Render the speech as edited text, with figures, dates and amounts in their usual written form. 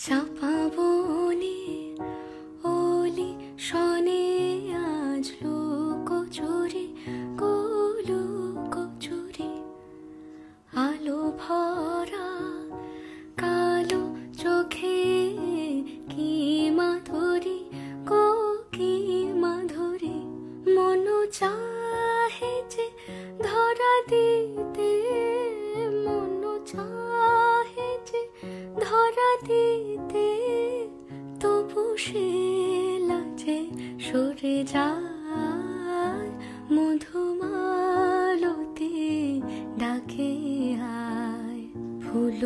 চাপা বনে ওলি শনে আজ লুকোচুরি লুকোচুরি আলো ভরা কালো চোখে কি মাধুরী গো কি মাধুরী মন চাহে যে ধরা দিতে মন চাহে যে ধরা দিতে তবু সে লাজে সরে যায় মধুমালতি ডাকে আয় ফুল